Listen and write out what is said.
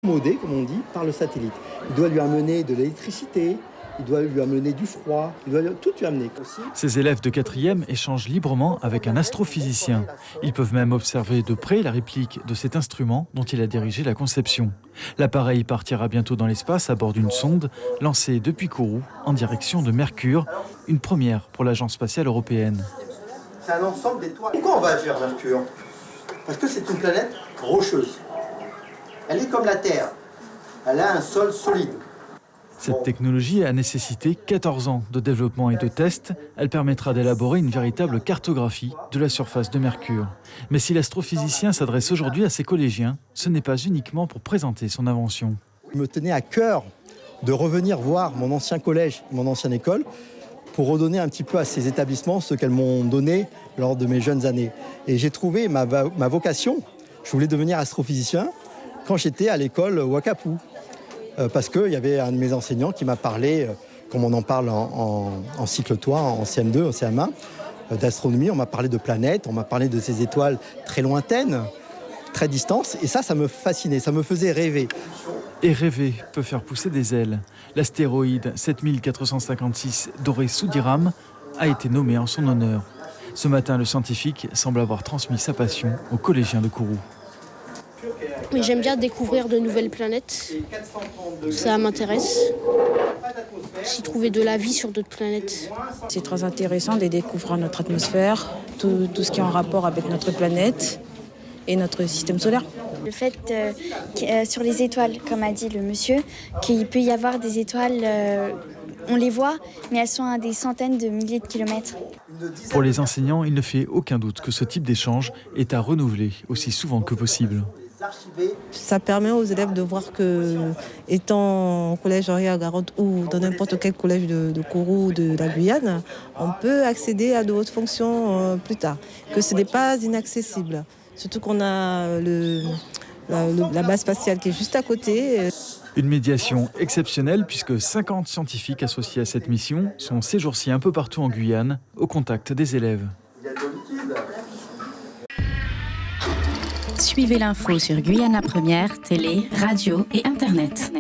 modé, comme on dit, par le satellite. Il doit lui amener de l'électricité, il doit lui amener du froid, il doit tout lui amener. Ces élèves de 4e échangent librement avec un astrophysicien. Ils peuvent même observer de près la réplique de cet instrument dont il a dirigé la conception. L'appareil partira bientôt dans l'espace à bord d'une sonde lancée depuis Kourou en direction de Mercure, une première pour l'Agence spatiale européenne. C'est un ensemble d'étoiles. Pourquoi on va vers Mercure? Parce que c'est une planète rocheuse. Elle est comme la Terre. Elle a un sol solide. Cette technologie a nécessité 14 ans de développement et de tests. Elle permettra d'élaborer une véritable cartographie de la surface de Mercure. Mais si l'astrophysicien s'adresse aujourd'hui à ses collégiens, ce n'est pas uniquement pour présenter son invention. Il me tenait à cœur de revenir voir mon ancien collège, mon ancienne école, pour redonner un petit peu à ces établissements ce qu'elles m'ont donné lors de mes jeunes années. Et j'ai trouvé ma vocation. Je voulais devenir astrophysicien quand j'étais à l'école Wakapu. Parce qu'il y avait un de mes enseignants qui m'a parlé, comme on en parle en cycle 3, en CM2, en CM1, d'astronomie. On m'a parlé de planètes, on m'a parlé de ces étoiles très lointaines, très distantes. Et ça me fascinait, ça me faisait rêver. Et rêver peut faire pousser des ailes. L'astéroïde 7456 Doré-Soudiram a été nommé en son honneur. Ce matin, le scientifique semble avoir transmis sa passion aux collégiens de Kourou. Mais j'aime bien découvrir de nouvelles planètes. Ça m'intéresse. Aussi trouver de la vie sur d'autres planètes. C'est très intéressant de découvrir notre atmosphère, tout ce qui est en rapport avec notre planète et notre système solaire. Le fait sur les étoiles, comme a dit le monsieur, qu'il peut y avoir des étoiles, on les voit, mais elles sont à des centaines de milliers de kilomètres. Pour les enseignants, il ne fait aucun doute que ce type d'échange est à renouveler aussi souvent que possible. Ça permet aux élèves de voir que, étant au collège Henri-Agaronte ou dans n'importe quel collège de Kourou ou de la Guyane, on peut accéder à de hautes fonctions plus tard, que ce n'est pas inaccessible. Surtout qu'on a la base spatiale qui est juste à côté. Une médiation exceptionnelle puisque 50 scientifiques associés à cette mission sont ces jours-ci un peu partout en Guyane, au contact des élèves. Suivez l'info sur Guyana Première, télé, radio et internet.